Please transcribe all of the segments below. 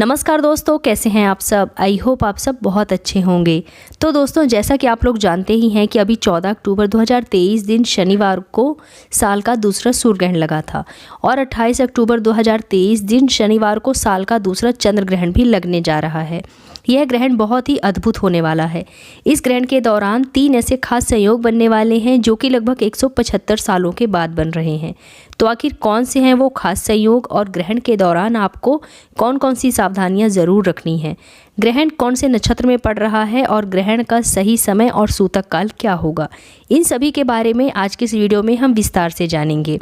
नमस्कार दोस्तों, कैसे हैं आप सब। आई होप आप सब बहुत अच्छे होंगे। तो दोस्तों, जैसा कि आप लोग जानते ही हैं कि अभी 14 अक्टूबर 2023 दिन शनिवार को साल का दूसरा सूर्य ग्रहण लगा था और 28 अक्टूबर 2023 दिन शनिवार को साल का दूसरा चंद्र ग्रहण भी लगने जा रहा है। यह ग्रहण बहुत ही अद्भुत होने वाला है। इस ग्रहण के दौरान 3 ऐसे खास संयोग बनने वाले हैं जो कि लगभग 175 सालों के बाद बन रहे हैं। तो आखिर कौन से हैं वो खास संयोग और ग्रहण के दौरान आपको कौन कौन सी सावधानियां ज़रूर रखनी है, ग्रहण कौन से नक्षत्र में पड़ रहा है और ग्रहण का सही समय और सूतक काल क्या होगा, इन सभी के बारे में आज के इस वीडियो में हम विस्तार से जानेंगे।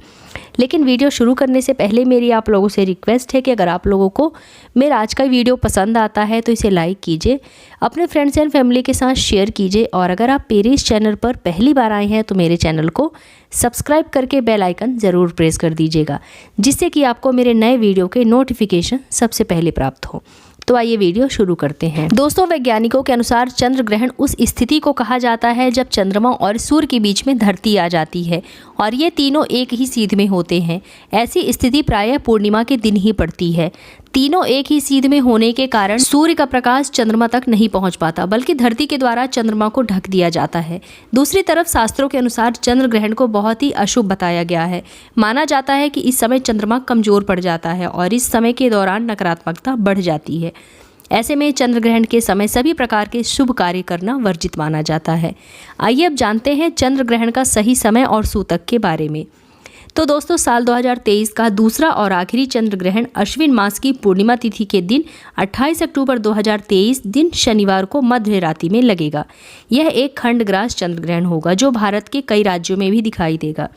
लेकिन वीडियो शुरू करने से पहले मेरी आप लोगों से रिक्वेस्ट है कि अगर आप लोगों को मेरा आज का वीडियो पसंद आता है तो इसे लाइक कीजिए, अपने फ्रेंड्स एंड फैमिली के साथ शेयर कीजिए और अगर आप मेरे इस चैनल पर पहली बार आए हैं तो मेरे चैनल को सब्सक्राइब करके बेल आइकन ज़रूर प्रेस कर दीजिएगा, जिससे कि आपको मेरे नए वीडियो के नोटिफिकेशन सबसे पहले प्राप्त हो। तो आइए वीडियो शुरू करते हैं। दोस्तों, वैज्ञानिकों के अनुसार चंद्र ग्रहण उस स्थिति को कहा जाता है जब चंद्रमा और सूर्य के बीच में धरती आ जाती है और ये तीनों एक ही सीध में होते हैं। ऐसी स्थिति प्रायः पूर्णिमा के दिन ही पड़ती है। तीनों एक ही सीध में होने के कारण सूर्य का प्रकाश चंद्रमा तक नहीं पहुंच पाता, बल्कि धरती के द्वारा चंद्रमा को ढक दिया जाता है। दूसरी तरफ शास्त्रों के अनुसार चंद्र ग्रहण को बहुत ही अशुभ बताया गया है। माना जाता है कि इस समय चंद्रमा कमजोर पड़ जाता है और इस समय के दौरान नकारात्मकता बढ़ जाती है। ऐसे में चंद्र ग्रहण के समय सभी प्रकार के शुभ कार्य करना वर्जित माना जाता है। आइए अब जानते हैं चंद्र ग्रहण का सही समय और सूतक के बारे में। तो दोस्तों, साल 2023 का दूसरा और आखिरी चंद्र ग्रहण अश्विन मास की पूर्णिमा तिथि के दिन 28 अक्टूबर 2023 दिन शनिवार को मध्य रात्रि में लगेगा। यह एक खंडग्रास चंद्र ग्रहण होगा जो भारत के कई राज्यों में भी दिखाई देगा।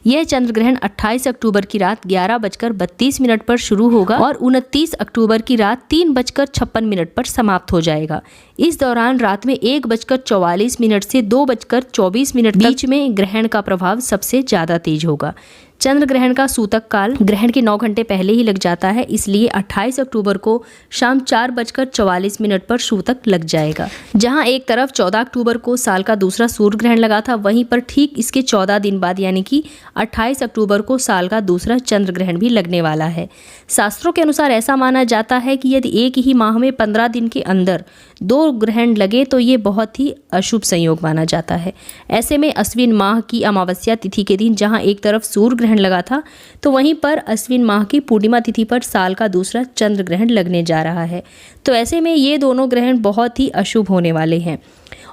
यह चंद्र ग्रहण 28 अक्टूबर की रात 11:32 पर शुरू होगा और 29 अक्टूबर की रात 3:56 पर समाप्त हो जाएगा। इस दौरान रात में 1:44 से 2:24 बीच में ग्रहण का प्रभाव सबसे ज्यादा तेज होगा। चंद्र ग्रहण का सूतक काल ग्रहण के 9 घंटे पहले ही लग जाता है, इसलिए 28 अक्टूबर को शाम 4:44 पर सूतक लग जाएगा। जहां एक तरफ 14 अक्टूबर को साल का दूसरा सूर्य ग्रहण लगा था, वहीं पर ठीक इसके 14 दिन बाद यानी कि 28 अक्टूबर को साल का दूसरा चंद्र ग्रहण भी लगने वाला है। शास्त्रों के अनुसार ऐसा माना जाता है कि यदि एक ही माह में 15 दिन के अंदर 2 ग्रहण लगे तो ये बहुत ही अशुभ संयोग माना जाता है। ऐसे में अश्विन माह की अमावस्या तिथि के दिन जहां एक तरफ सूर्य ग्रहण लगा था, तो वहीं पर अश्विन माह की पूर्णिमा तिथि पर साल का दूसरा चंद्र ग्रहण लगने जा रहा है। तो ऐसे में ये दोनों ग्रहण बहुत ही अशुभ होने वाले हैं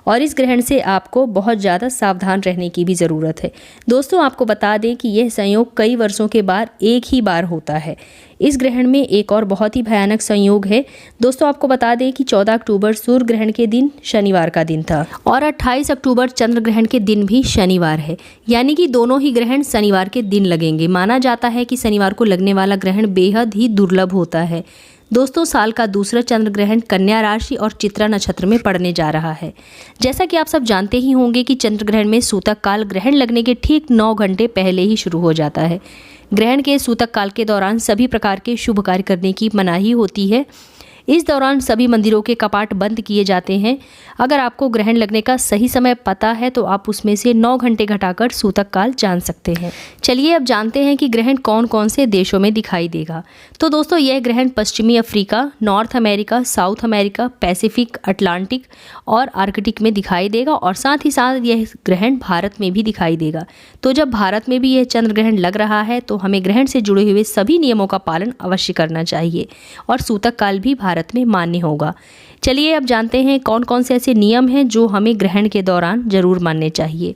और इस ग्रहण से आपको बहुत ज़्यादा सावधान रहने की भी ज़रूरत है। दोस्तों, आपको बता दें कि यह संयोग कई वर्षों के बाद एक ही बार होता है। इस ग्रहण में एक और बहुत ही भयानक संयोग है। दोस्तों, आपको बता दें कि 14 अक्टूबर सूर्य ग्रहण के दिन शनिवार का दिन था और 28 अक्टूबर चंद्र ग्रहण के दिन भी शनिवार है, यानी कि दोनों ही ग्रहण शनिवार के दिन लगेंगे। माना जाता है कि शनिवार को लगने वाला ग्रहण बेहद ही दुर्लभ होता है। दोस्तों, साल का दूसरा चंद्र ग्रहण कन्या राशि और चित्रा नक्षत्र में पड़ने जा रहा है। जैसा कि आप सब जानते ही होंगे कि चंद्र ग्रहण में सूतक काल ग्रहण लगने के ठीक 9 घंटे पहले ही शुरू हो जाता है। ग्रहण के सूतक काल के दौरान सभी प्रकार के शुभ कार्य करने की मनाही होती है। इस दौरान सभी मंदिरों के कपाट बंद किए जाते हैं। अगर आपको ग्रहण लगने का सही समय पता है तो आप उसमें से 9 घंटे घटाकर सूतक काल जान सकते हैं। चलिए अब जानते हैं कि ग्रहण कौन कौन से देशों में दिखाई देगा। तो दोस्तों, यह ग्रहण पश्चिमी Africa, north America, south America, Pacific, Atlantic और आर्कटिक में दिखाई देगा और साथ ही साथ यह ग्रहण भारत में भी दिखाई देगा। तो जब भारत में भी यह चंद्र ग्रहण लग रहा है तो हमें ग्रहण से जुड़े हुए सभी नियमों का पालन अवश्य करना चाहिए और सूतक काल भी भारत में मान्य होगा। चलिए अब जानते हैं कौन कौन से ऐसे नियम हैं जो हमें ग्रहण के दौरान जरूर मानने चाहिए।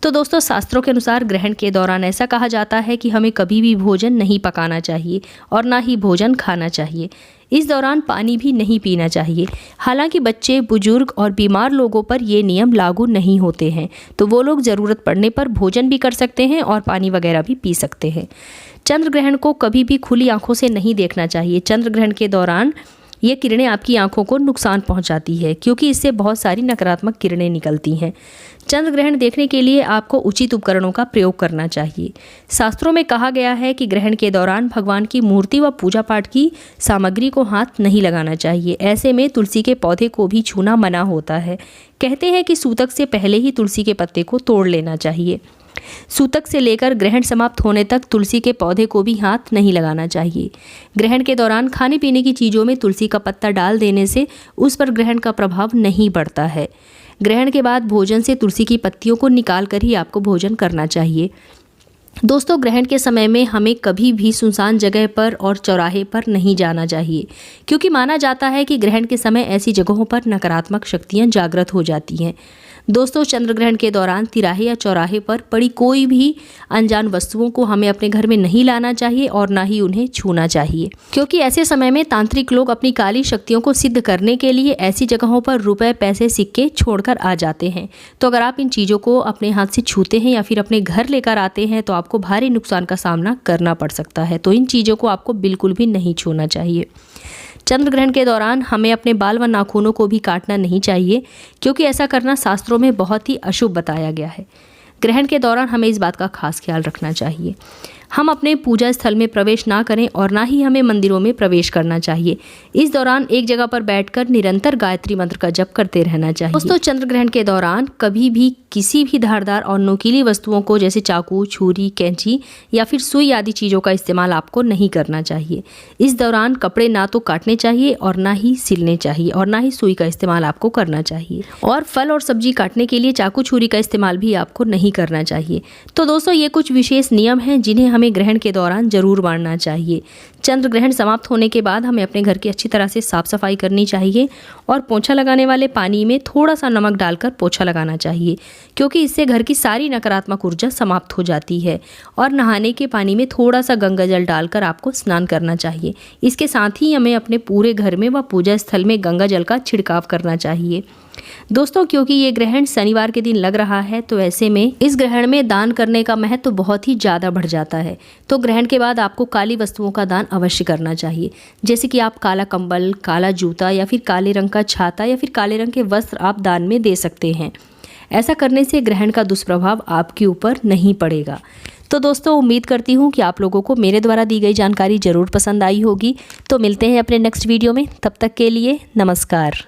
तो दोस्तों, शास्त्रों के अनुसार ग्रहण के दौरान ऐसा कहा जाता है कि हमें कभी भी भोजन नहीं पकाना चाहिए और ना ही भोजन खाना चाहिए। इस दौरान पानी भी नहीं पीना चाहिए। हालांकि बच्चे, बुजुर्ग और बीमार लोगों पर ये नियम लागू नहीं होते हैं, तो वो लोग ज़रूरत पड़ने पर भोजन भी कर सकते हैं और पानी वगैरह भी पी सकते हैं। चंद्र ग्रहण को कभी भी खुली आंखों से नहीं देखना चाहिए। चंद्र ग्रहण के दौरान ये किरणें आपकी आंखों को नुकसान पहुंचाती है क्योंकि इससे बहुत सारी नकारात्मक किरणें निकलती हैं। चंद्र ग्रहण देखने के लिए आपको उचित उपकरणों का प्रयोग करना चाहिए। शास्त्रों में कहा गया है कि ग्रहण के दौरान भगवान की मूर्ति व पूजा पाठ की सामग्री को हाथ नहीं लगाना चाहिए। ऐसे में तुलसी के पौधे को भी छूना मना होता है। कहते हैं कि सूतक से पहले ही तुलसी के पत्ते को तोड़ लेना चाहिए। सूतक से लेकर ग्रहण समाप्त होने तक तुलसी के पौधे को भी हाथ नहीं लगाना चाहिए। ग्रहण के दौरान खाने पीने की चीज़ों में तुलसी का पत्ता डाल देने से उस पर ग्रहण का प्रभाव नहीं पड़ता है। ग्रहण के बाद भोजन से तुलसी की पत्तियों को निकाल कर ही आपको भोजन करना चाहिए। दोस्तों, ग्रहण के समय में हमें कभी भी सुनसान जगह पर और चौराहे पर नहीं जाना चाहिए, क्योंकि माना जाता है कि ग्रहण के समय ऐसी जगहों पर नकारात्मक शक्तियां जागृत हो जाती हैं। दोस्तों, चंद्र ग्रहण के दौरान तिराहे या चौराहे पर पड़ी कोई भी अनजान वस्तुओं को हमें अपने घर में नहीं लाना चाहिए और ना ही उन्हें छूना चाहिए, क्योंकि ऐसे समय में तांत्रिक लोग अपनी काली शक्तियों को सिद्ध करने के लिए ऐसी जगहों पर रुपए, पैसे, सिक्के छोड़कर आ जाते हैं। तो अगर आप इन चीज़ों को अपने हाथ से छूते हैं या फिर अपने घर लेकर आते हैं तो आपको भारी नुकसान का सामना करना पड़ सकता है। तो इन चीज़ों को आपको बिल्कुल भी नहीं छूना चाहिए। चंद्र ग्रहण के दौरान हमें अपने बाल व नाखूनों को भी काटना नहीं चाहिए, क्योंकि ऐसा करना शास्त्रों में बहुत ही अशुभ बताया गया है। ग्रहण के दौरान हमें इस बात का खास ख्याल रखना चाहिए। हम अपने पूजा स्थल में प्रवेश ना करें और ना ही हमें मंदिरों में प्रवेश करना चाहिए। इस दौरान एक जगह पर बैठकर निरंतर गायत्री मंत्र का जप करते रहना चाहिए। दोस्तों, चंद्र ग्रहण के दौरान कभी भी किसी भी धारदार और नुकीली वस्तुओं को जैसे चाकू, छुरी, कैंची या फिर सुई आदि चीज़ों का इस्तेमाल आपको नहीं करना चाहिए। इस दौरान कपड़े ना तो काटने चाहिए और ना ही सिलने चाहिए और ना ही सुई का इस्तेमाल आपको करना चाहिए। और फल और सब्जी काटने के लिए चाकू, छुरी का इस्तेमाल भी आपको नहीं करना चाहिए। तो दोस्तों, ये कुछ विशेष नियम हैं जिन्हें हमें ग्रहण के दौरान जरूर मानना चाहिए। चंद्र ग्रहण समाप्त होने के बाद हमें अपने घर की अच्छी तरह से साफ सफाई करनी चाहिए और पोछा लगाने वाले पानी में थोड़ा सा नमक डालकर पोछा लगाना चाहिए, क्योंकि इससे घर की सारी नकारात्मक ऊर्जा समाप्त हो जाती है। और नहाने के पानी में थोड़ा सा गंगा जल डालकर आपको स्नान करना चाहिए। इसके साथ ही हमें अपने पूरे घर में व पूजा स्थल में गंगा जल का छिड़काव करना चाहिए। दोस्तों, क्योंकि ये ग्रहण शनिवार के दिन लग रहा है तो ऐसे में इस ग्रहण में दान करने का महत्व तो बहुत ही ज़्यादा बढ़ जाता है। तो ग्रहण के बाद आपको काली वस्तुओं का दान अवश्य करना चाहिए, जैसे कि आप काला कंबल, काला जूता या फिर काले रंग का छाता या फिर काले रंग के वस्त्र आप दान में दे सकते हैं। ऐसा करने से ग्रहण का दुष्प्रभाव आपके ऊपर नहीं पड़ेगा। तो दोस्तों, उम्मीद करती हूँ कि आप लोगों को मेरे द्वारा दी गई जानकारी ज़रूर पसंद आई होगी। तो मिलते हैं अपने नेक्स्ट वीडियो में, तब तक के लिए नमस्कार।